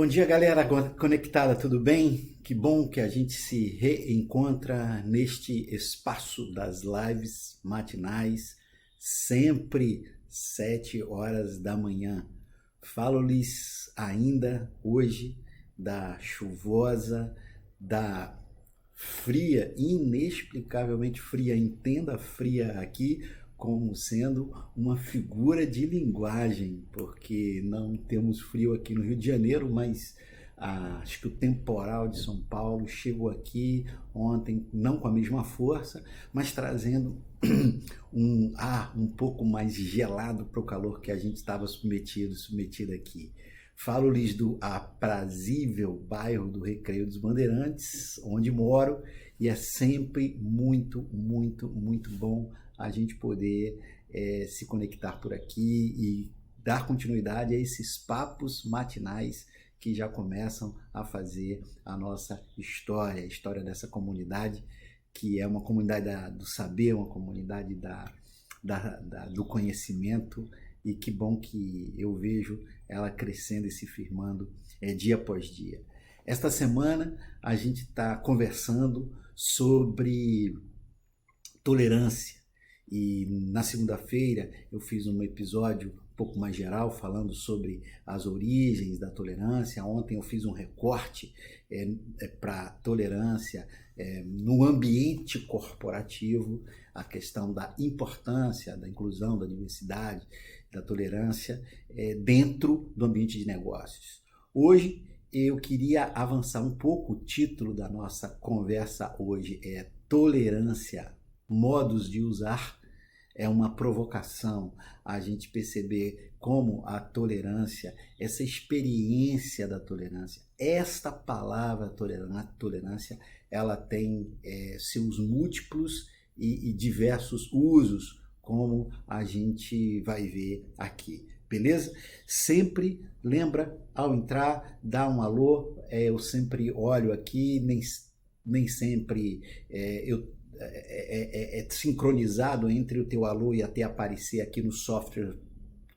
Bom dia, galera conectada, tudo bem? Que bom que a gente se reencontra neste espaço das lives matinais, sempre 7 horas da manhã. Falo-lhes ainda hoje da chuvosa, da fria, inexplicavelmente fria, entenda fria aqui como sendo uma figura de linguagem, porque não temos frio aqui no Rio de Janeiro, mas acho que o temporal de São Paulo chegou aqui ontem, não com a mesma força, mas trazendo um ar um pouco mais gelado para o calor que a gente estava submetido aqui. Falo-lhes do aprazível bairro do Recreio dos Bandeirantes, onde moro, e é sempre muito, muito, muito bom a gente poder se conectar por aqui e dar continuidade a esses papos matinais que já começam a fazer a nossa história, a história dessa comunidade, que é uma comunidade do saber, uma comunidade do conhecimento, e que bom que eu vejo ela crescendo e se firmando dia após dia. Esta semana a gente está conversando sobre tolerância, e na segunda-feira eu fiz um episódio um pouco mais geral falando sobre as origens da tolerância. Ontem eu fiz um recorte para tolerância no ambiente corporativo, a questão da importância da inclusão, da diversidade, da tolerância dentro do ambiente de negócios. Hoje eu queria avançar um pouco. O título da nossa conversa hoje é Tolerância, modos de usar. É uma provocação a gente perceber como a tolerância, essa experiência da tolerância, esta palavra tolerância, ela tem seus múltiplos e diversos usos, como a gente vai ver aqui. Beleza? Sempre lembra, ao entrar, dá um alô. Eu sempre olho aqui, nem sempre é sincronizado entre o teu alô e até aparecer aqui no software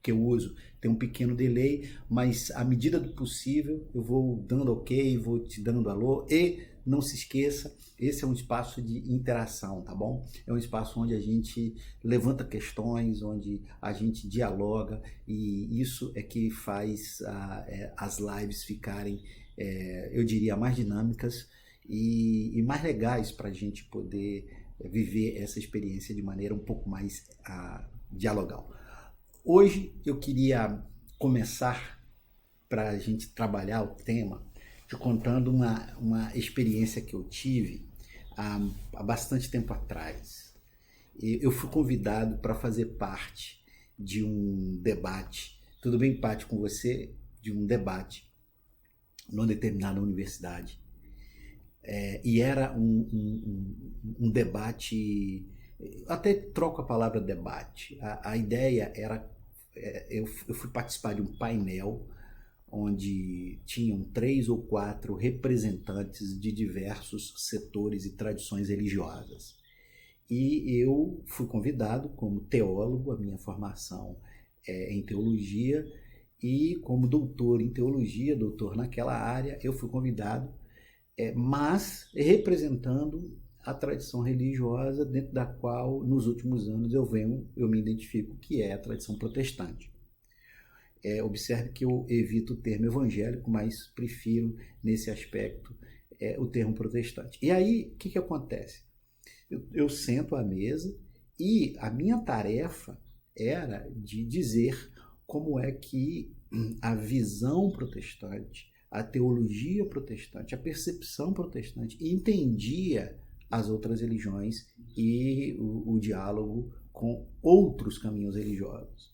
que eu uso. Tem um pequeno delay, mas à medida do possível eu vou dando ok, vou te dando alô. E não se esqueça, esse é um espaço de interação, tá bom? É um espaço onde a gente levanta questões, onde a gente dialoga, e isso é que faz as lives ficarem, eu diria, mais dinâmicas e mais legais para a gente poder viver essa experiência de maneira um pouco mais dialogal. Hoje eu queria começar, para a gente trabalhar o tema, te contando uma experiência que eu tive há bastante tempo atrás. Eu fui convidado para fazer parte de um debate, tudo bem, Paty, com você? De um debate numa determinada universidade. E era um debate, até troco a palavra debate. A ideia era, eu fui participar de um painel onde tinham 3 ou 4 representantes de diversos setores e tradições religiosas. E eu fui convidado como teólogo, a minha formação é em teologia, e como doutor em teologia, doutor naquela área, eu fui convidado, mas representando a tradição religiosa dentro da qual, nos últimos anos, eu me identifico, que é a tradição protestante. Observe que eu evito o termo evangélico, mas prefiro, nesse aspecto, o termo protestante. E aí, o que acontece? Eu sento à mesa e a minha tarefa era de dizer como é que a visão protestante, a teologia protestante, a percepção protestante entendia as outras religiões e o diálogo com outros caminhos religiosos.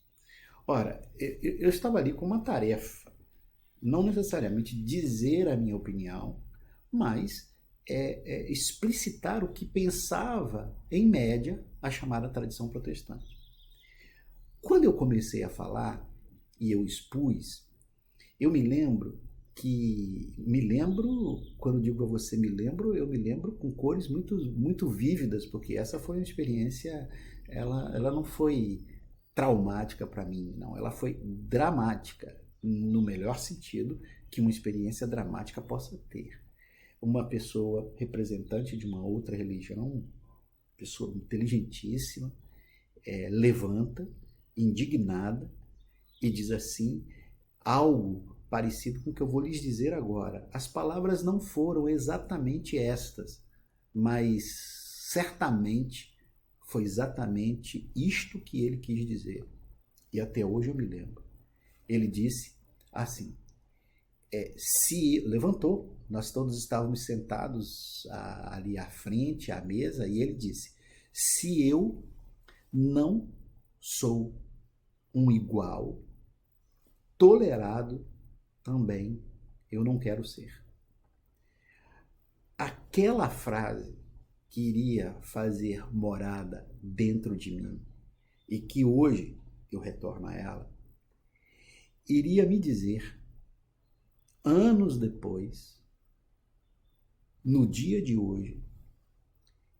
Ora, eu estava ali com uma tarefa, não necessariamente dizer a minha opinião, mas explicitar o que pensava, em média, a chamada tradição protestante. Quando eu comecei a falar e eu expus, eu me lembro, quando digo a você eu me lembro com cores muito, muito vívidas, porque essa foi uma experiência, ela não foi traumática para mim, não, ela foi dramática, no melhor sentido, que uma experiência dramática possa ter. Uma pessoa representante de uma outra religião, pessoa inteligentíssima, levanta, indignada, e diz assim, algo parecido com o que eu vou lhes dizer agora. As palavras não foram exatamente estas, mas certamente foi exatamente isto que ele quis dizer. E até hoje eu me lembro. Ele disse assim, se levantou, nós todos estávamos sentados ali à frente, à mesa, e ele disse, se eu não sou um igual, tolerado também eu não quero ser. Aquela frase que iria fazer morada dentro de mim e que hoje eu retorno a ela, iria me dizer, anos depois, no dia de hoje,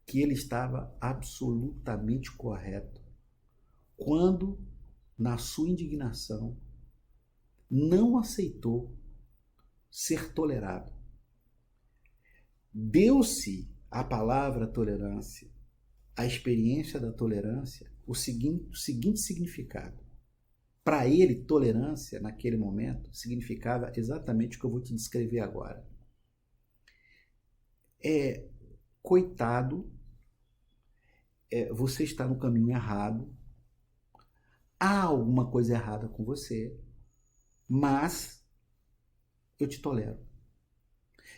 que ele estava absolutamente correto quando, na sua indignação, não aceitou ser tolerado. Deu-se à palavra tolerância, à experiência da tolerância, o seguinte significado. Para ele, tolerância, naquele momento, significava exatamente o que eu vou te descrever agora. Coitado, você está no caminho errado, há alguma coisa errada com você, mas eu te tolero.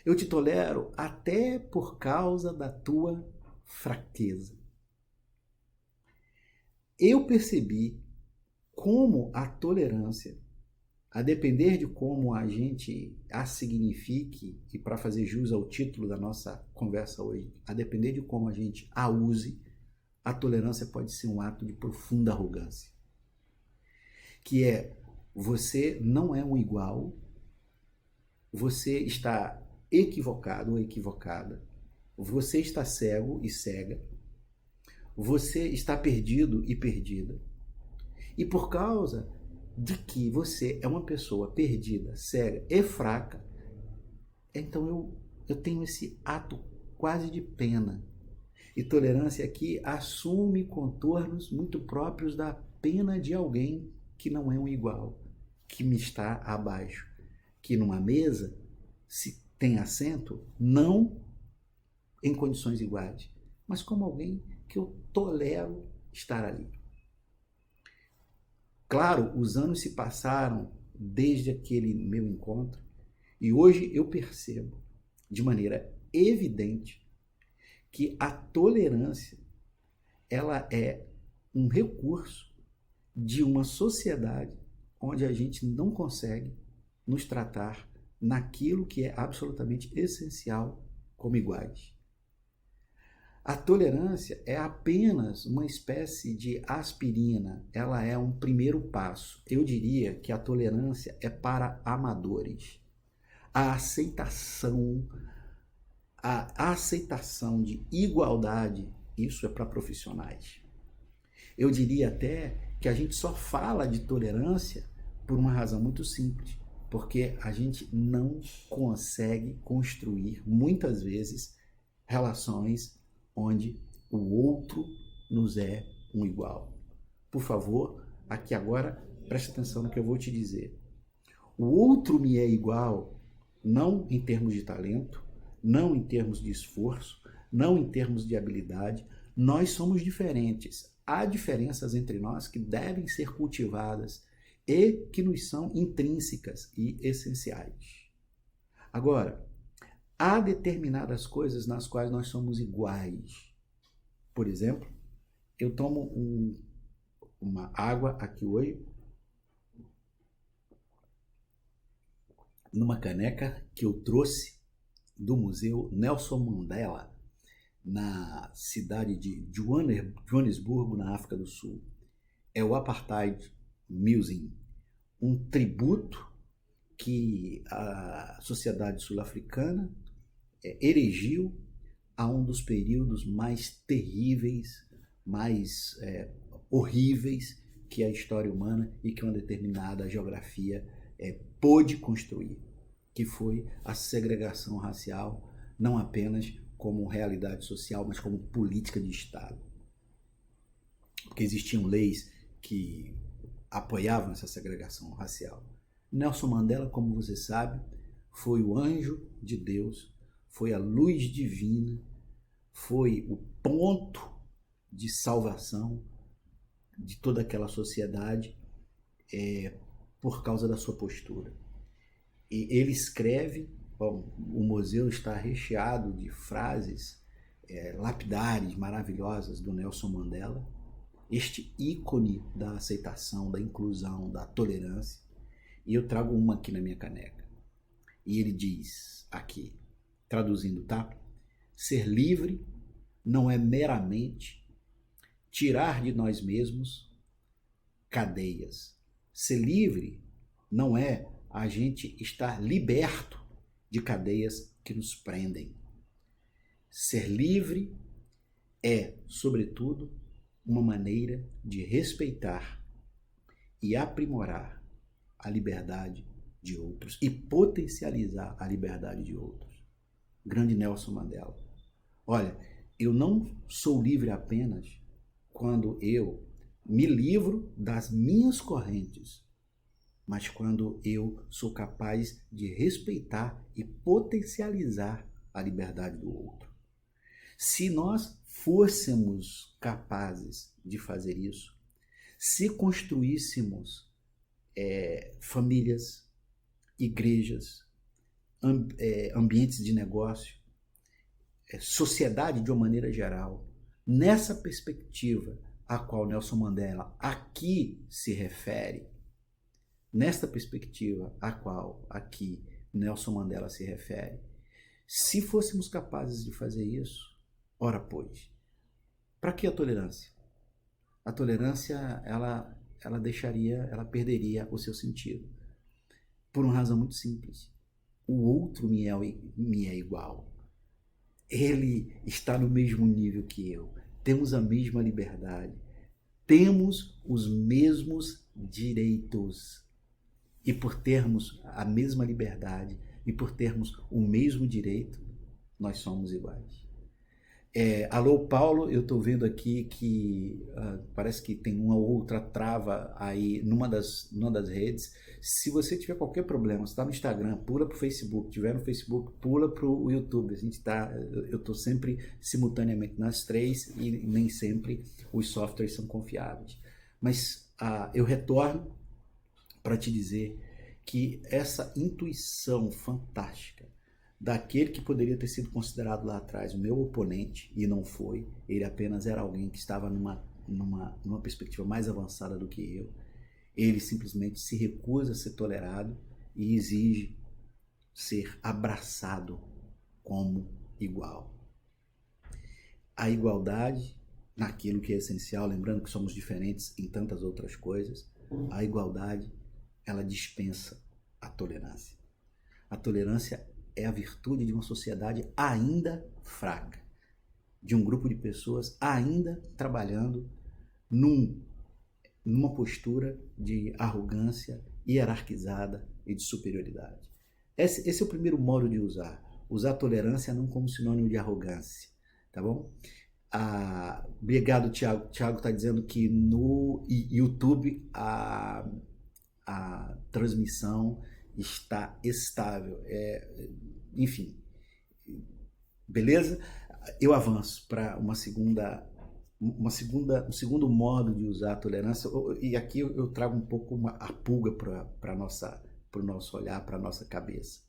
Eu te tolero até por causa da tua fraqueza. Eu percebi como a tolerância, a depender de como a gente a signifique, e para fazer jus ao título da nossa conversa hoje, a depender de como a gente a use, a tolerância pode ser um ato de profunda arrogância. Que você não é um igual, você está equivocado ou equivocada, você está cego e cega, você está perdido e perdida. E por causa de que você é uma pessoa perdida, cega e fraca, então eu tenho esse ato quase de pena. E tolerância aqui assume contornos muito próprios da pena de alguém que não é um igual, que me está abaixo. Que numa mesa se tem assento, não em condições iguais, mas como alguém que eu tolero estar ali. Claro, os anos se passaram desde aquele meu encontro e hoje eu percebo de maneira evidente que a tolerância ela é um recurso de uma sociedade onde a gente não consegue nos tratar naquilo que é absolutamente essencial como iguais. A tolerância é apenas uma espécie de aspirina, ela é um primeiro passo. Eu diria que a tolerância é para amadores. A aceitação de igualdade, isso é para profissionais. Eu diria até que a gente só fala de tolerância por uma razão muito simples, porque a gente não consegue construir, muitas vezes, relações onde o outro nos é um igual. Por favor, aqui agora, preste atenção no que eu vou te dizer. O outro me é igual, não em termos de talento, não em termos de esforço, não em termos de habilidade. Nós somos diferentes. Há diferenças entre nós que devem ser cultivadas e que nos são intrínsecas e essenciais. Agora, há determinadas coisas nas quais nós somos iguais. Por exemplo, eu tomo uma água aqui hoje, numa caneca que eu trouxe do Museu Nelson Mandela, na cidade de Joanesburgo, na África do Sul. É o Apartheid Museum, um tributo que a sociedade sul-africana erigiu a um dos períodos mais terríveis, mais horríveis que a história humana e que uma determinada geografia pôde construir. que foi a segregação racial, não apenas como realidade social, mas como política de Estado. Porque existiam leis que apoiavam essa segregação racial. Nelson Mandela, como você sabe, foi o anjo de Deus, foi a luz divina, foi o ponto de salvação de toda aquela sociedade por causa da sua postura. E ele escreve, bom, o museu está recheado de frases lapidares, maravilhosas do Nelson Mandela, este ícone da aceitação, da inclusão, da tolerância. E eu trago uma aqui na minha caneca. E ele diz aqui, traduzindo, tá? Ser livre não é meramente tirar de nós mesmos cadeias. Ser livre não é a gente estar liberto de cadeias que nos prendem. Ser livre é, sobretudo, uma maneira de respeitar e aprimorar a liberdade de outros e potencializar a liberdade de outros. Grande Nelson Mandela. Olha, eu não sou livre apenas quando eu me livro das minhas correntes, mas quando eu sou capaz de respeitar e potencializar a liberdade do outro. Se nós fôssemos capazes de fazer isso, se construíssemos famílias, igrejas, ambientes de negócio, sociedade de uma maneira geral, nessa perspectiva a qual Nelson Mandela aqui se refere, nesta perspectiva a qual aqui Nelson Mandela se refere, se fôssemos capazes de fazer isso, ora pois, para que a tolerância? A tolerância, ela perderia o seu sentido. Por uma razão muito simples. O outro me é igual. Ele está no mesmo nível que eu. Temos a mesma liberdade. Temos os mesmos direitos. E por termos a mesma liberdade e por termos o mesmo direito, nós somos iguais. Alô, Paulo, eu estou vendo aqui que parece que tem uma outra trava aí numa das redes. Se você tiver qualquer problema, você está no Instagram, pula para o Facebook. Se estiver no Facebook, pula para o YouTube. Eu estou sempre simultaneamente nas três e nem sempre os softwares são confiáveis. Mas eu retorno para te dizer que essa intuição fantástica daquele que poderia ter sido considerado lá atrás o meu oponente, e não foi, ele apenas era alguém que estava numa perspectiva mais avançada do que eu, ele simplesmente se recusa a ser tolerado e exige ser abraçado como igual. A igualdade naquilo que é essencial, lembrando que somos diferentes em tantas outras coisas, a igualdade, ela dispensa a tolerância. A tolerância é a virtude de uma sociedade ainda fraca, de um grupo de pessoas ainda trabalhando numa postura de arrogância hierarquizada e de superioridade. Esse é o primeiro modo de usar a tolerância não como sinônimo de arrogância, tá bom? Obrigado, Thiago. Thiago está dizendo que no YouTube a transmissão está estável. Enfim, beleza? Eu avanço para um segundo modo de usar a tolerância, e aqui eu trago um pouco a pulga para o nosso olhar, para a nossa cabeça.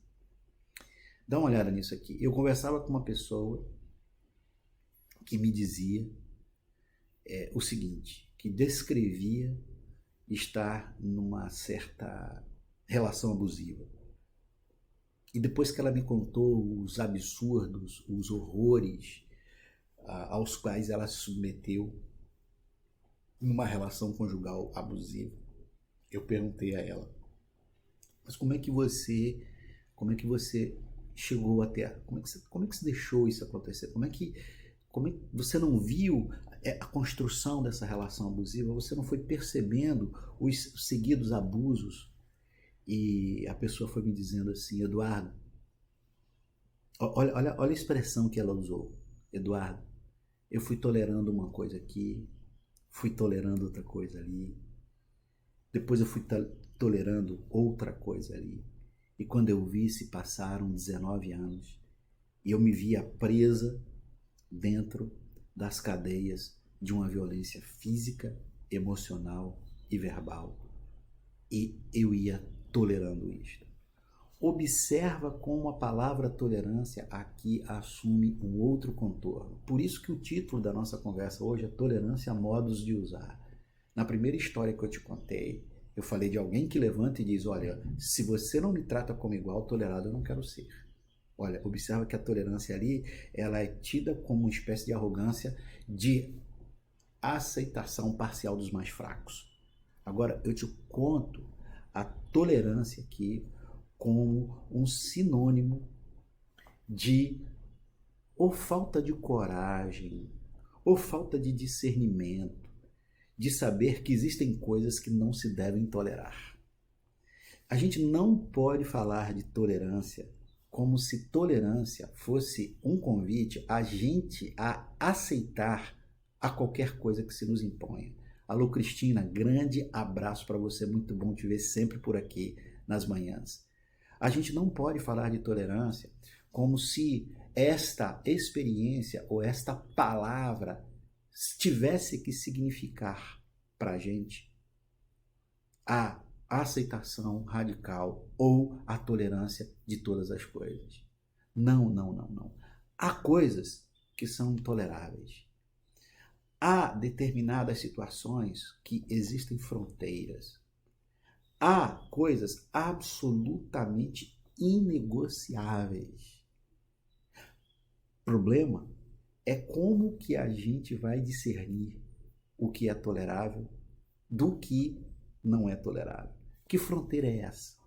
Dá uma olhada nisso aqui. Eu conversava com uma pessoa que me dizia o seguinte, que descrevia estar numa certa relação abusiva. E depois que ela me contou os absurdos, os horrores aos quais ela se submeteu numa relação conjugal abusiva, eu perguntei a ela, mas como é que você chegou até, como é que você deixou isso acontecer? Como é que você não viu a construção dessa relação abusiva? Você não foi percebendo os seguidos abusos? E a pessoa foi me dizendo assim: Eduardo, olha a expressão que ela usou. Eduardo, eu fui tolerando uma coisa aqui, fui tolerando outra coisa ali, depois eu fui tolerando outra coisa ali. E quando eu vi, se passaram 19 anos e eu me via presa dentro das cadeias de uma violência física, emocional e verbal. E eu ia tolerando isto. Observa como a palavra tolerância aqui assume um outro contorno. Por isso que o título da nossa conversa hoje é Tolerância a Modos de Usar. Na primeira história que eu te contei, eu falei de alguém que levanta e diz: olha, se você não me trata como igual, tolerado eu não quero ser. Olha, observa que a tolerância ali, ela é tida como uma espécie de arrogância de aceitação parcial dos mais fracos. Agora, eu te conto a tolerância aqui como um sinônimo de ou falta de coragem, ou falta de discernimento, de saber que existem coisas que não se devem tolerar. A gente não pode falar de tolerância como se tolerância fosse um convite a gente a aceitar a qualquer coisa que se nos imponha. Alô, Cristina, grande abraço para você, muito bom te ver sempre por aqui nas manhãs. A gente não pode falar de tolerância como se esta experiência ou esta palavra tivesse que significar para a gente a aceitação radical ou a tolerância de todas as coisas. Não, não, não, não. Há coisas que são intoleráveis. Há determinadas situações que existem fronteiras. Há coisas absolutamente inegociáveis. O problema é como que a gente vai discernir o que é tolerável do que não é tolerável. Que fronteira é essa?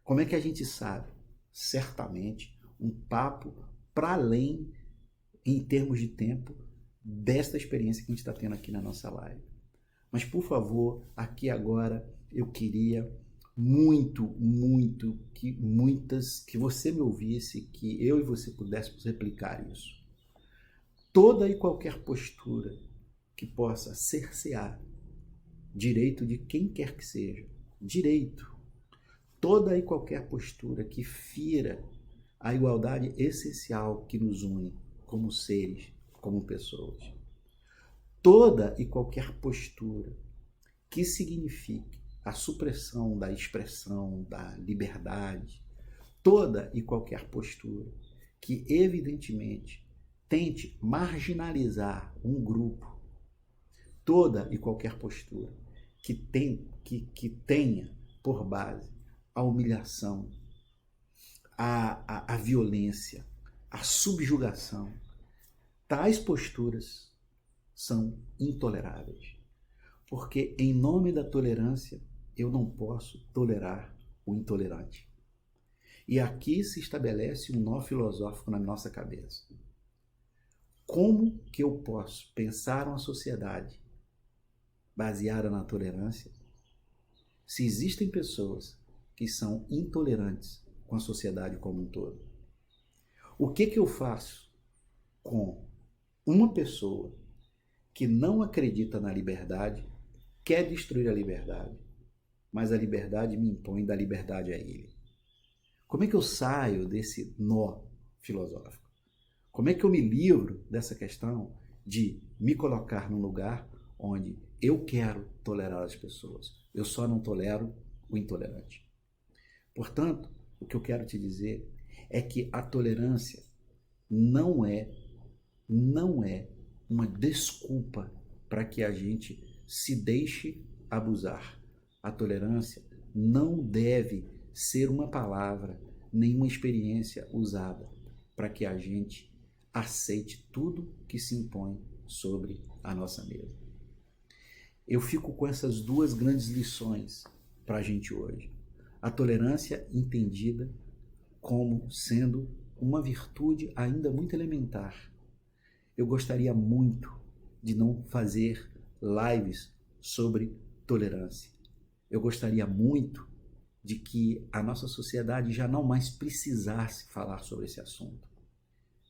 Como é que a gente sabe? Certamente um papo para além, em termos de tempo, desta experiência que a gente está tendo aqui na nossa live. Mas, por favor, aqui agora eu queria muito que você me ouvisse, que eu e você pudéssemos replicar isso. Toda e qualquer postura que possa cercear direito de quem quer que seja, direito, toda e qualquer postura que fira a igualdade essencial que nos une como seres, como pessoas, toda e qualquer postura que signifique a supressão da expressão, da liberdade, toda e qualquer postura que evidentemente tente marginalizar um grupo, toda e qualquer postura que tenha por base a humilhação, a violência, a subjugação, tais posturas são intoleráveis. Porque em nome da tolerância, eu não posso tolerar o intolerante. E aqui se estabelece um nó filosófico na nossa cabeça. Como que eu posso pensar uma sociedade baseada na tolerância se existem pessoas que são intolerantes com a sociedade como um todo? O que eu faço com uma pessoa que não acredita na liberdade, quer destruir a liberdade, mas a liberdade me impõe da liberdade a ele? Como é que eu saio desse nó filosófico? Como é que eu me livro dessa questão de me colocar num lugar onde eu quero tolerar as pessoas? Eu só não tolero o intolerante. Portanto, o que eu quero te dizer é que a tolerância não é uma desculpa para que a gente se deixe abusar. A tolerância não deve ser uma palavra, nem uma experiência usada para que a gente aceite tudo que se impõe sobre a nossa mesa. Eu fico com essas duas grandes lições para a gente hoje. A tolerância entendida como sendo uma virtude ainda muito elementar. Eu gostaria muito de não fazer lives sobre tolerância. Eu gostaria muito de que a nossa sociedade já não mais precisasse falar sobre esse assunto.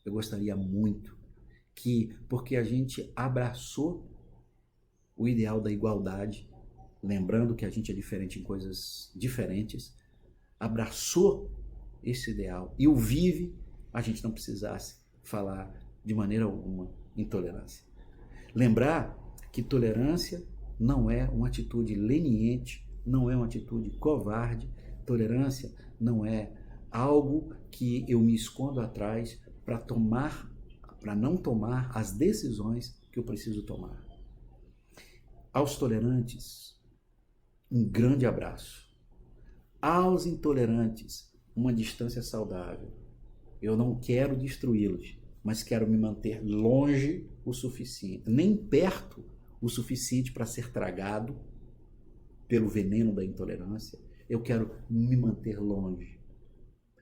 Eu gostaria muito que, porque a gente abraçou o ideal da igualdade, lembrando que a gente é diferente em coisas diferentes, abraçou esse ideal e o vive, a gente não precisasse falar de maneira alguma em tolerância. Lembrar que tolerância não é uma atitude leniente, não é uma atitude covarde, tolerância não é algo que eu me escondo atrás para não tomar as decisões que eu preciso tomar. Aos tolerantes, um grande abraço. Aos intolerantes, uma distância saudável. Eu não quero destruí-los, mas quero me manter longe o suficiente, nem perto o suficiente para ser tragado pelo veneno da intolerância. Eu quero me manter longe.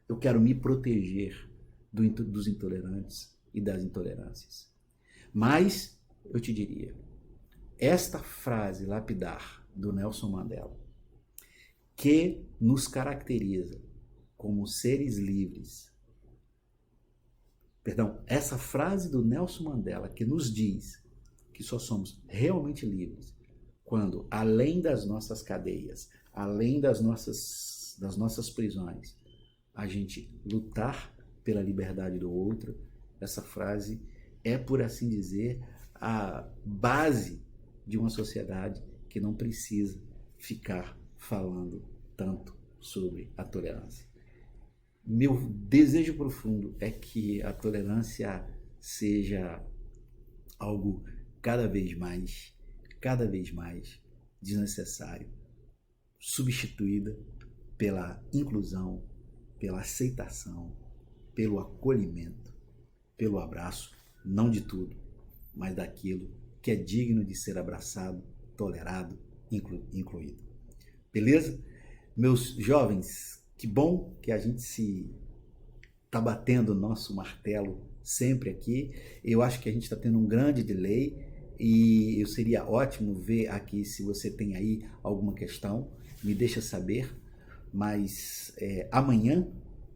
Eu quero me proteger dos intolerantes e das intolerâncias. Mas, eu te diria, esta frase lapidar do Nelson Mandela, que nos caracteriza como seres livres, essa frase do Nelson Mandela que nos diz que só somos realmente livres quando, além das nossas cadeias, além das nossas prisões, a gente lutar pela liberdade do outro. Essa frase é, por assim dizer, a base de uma sociedade que não precisa ficar falando tanto sobre a tolerância. Meu desejo profundo é que a tolerância seja algo cada vez mais desnecessário, substituída pela inclusão, pela aceitação, pelo acolhimento, pelo abraço, não de tudo, mas daquilo que é digno de ser abraçado, tolerado, incluído. Beleza? Meus jovens, que bom que a gente está batendo o nosso martelo sempre aqui. Eu acho que a gente está tendo um grande delay e seria ótimo ver aqui se você tem aí alguma questão, me deixa saber, mas amanhã,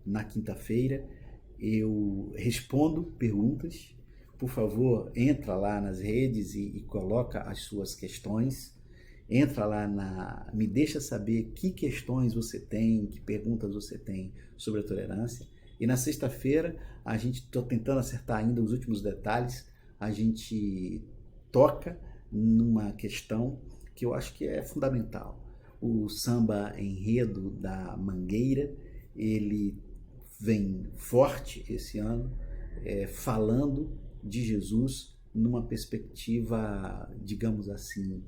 na quinta-feira, eu respondo perguntas. Por favor, entra lá nas redes e coloca as suas questões. Entra lá, me deixa saber que questões você tem, que perguntas você tem sobre a tolerância. E na sexta-feira, a gente está tentando acertar ainda os últimos detalhes, a gente toca numa questão que eu acho que é fundamental. O samba enredo da Mangueira, ele vem forte esse ano, falando de Jesus numa perspectiva, digamos assim,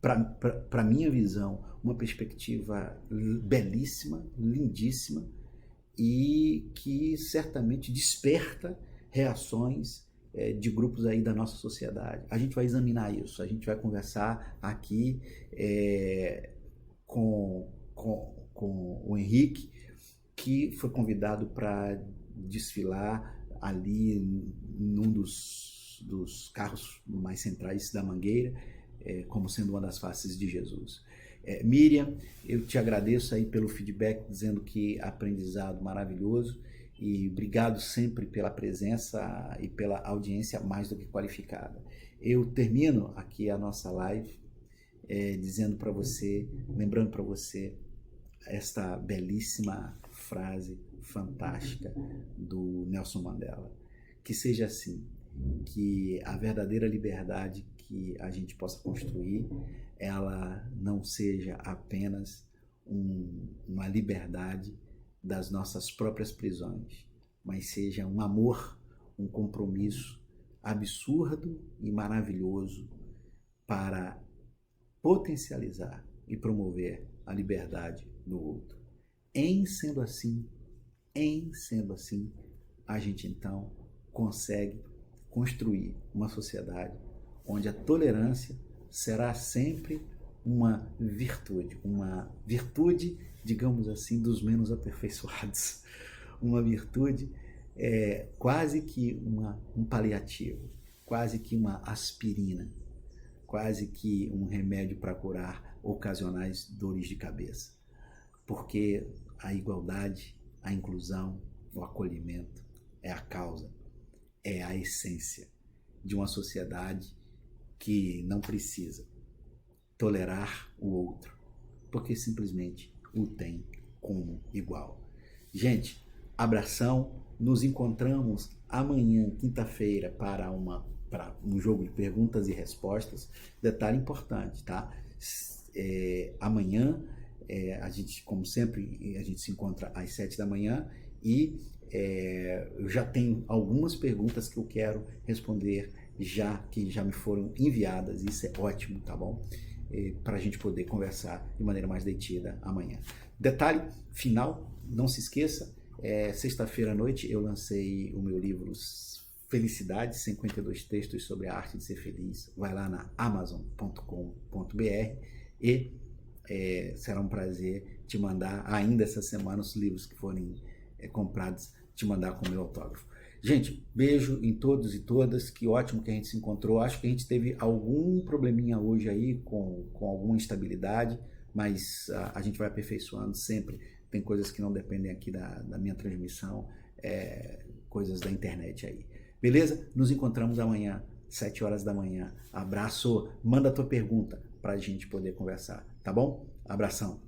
para minha visão, uma perspectiva belíssima, lindíssima, e que certamente desperta reações de grupos aí da nossa sociedade. A gente vai examinar isso, a gente vai conversar aqui com o Henrique, que foi convidado para desfilar ali num dos carros mais centrais da Mangueira, como sendo uma das faces de Jesus. Miriam, eu te agradeço aí pelo feedback, dizendo que aprendizado maravilhoso, e obrigado sempre pela presença e pela audiência mais do que qualificada. Eu termino aqui a nossa live dizendo para você, lembrando para você esta belíssima frase fantástica do Nelson Mandela. Que seja assim, que a verdadeira liberdade que a gente possa construir, ela não seja apenas uma liberdade das nossas próprias prisões, mas seja um amor, um compromisso absurdo e maravilhoso para potencializar e promover a liberdade do outro. Em sendo assim, a gente então consegue construir uma sociedade onde a tolerância será sempre uma virtude, digamos assim, dos menos aperfeiçoados, uma virtude quase que um paliativo, quase que uma aspirina, quase que um remédio para curar ocasionais dores de cabeça. Porque a igualdade, a inclusão, o acolhimento é a causa, é a essência de uma sociedade que não precisa tolerar o outro, porque simplesmente o tem como igual. Gente, abração, nos encontramos amanhã, quinta-feira, para um jogo de perguntas e respostas. Detalhe importante, tá? Amanhã, a gente, como sempre, a gente se encontra às 7 da manhã e eu já tenho algumas perguntas que eu quero responder que já me foram enviadas. Isso é ótimo, tá bom? Para a gente poder conversar de maneira mais detida amanhã. Detalhe final, não se esqueça, sexta-feira à noite eu lancei o meu livro Felicidade, 52 textos sobre a arte de ser feliz. Vai lá na amazon.com.br e será um prazer te mandar ainda essa semana os livros que forem comprados, te mandar com o meu autógrafo. Gente, beijo em todos e todas, que ótimo que a gente se encontrou. Acho que a gente teve algum probleminha hoje aí com alguma instabilidade, mas a gente vai aperfeiçoando sempre. Tem coisas que não dependem aqui da minha transmissão, coisas da internet aí. Beleza? Nos encontramos amanhã, 7 horas da manhã. Abraço, manda a tua pergunta para a gente poder conversar, tá bom? Abração.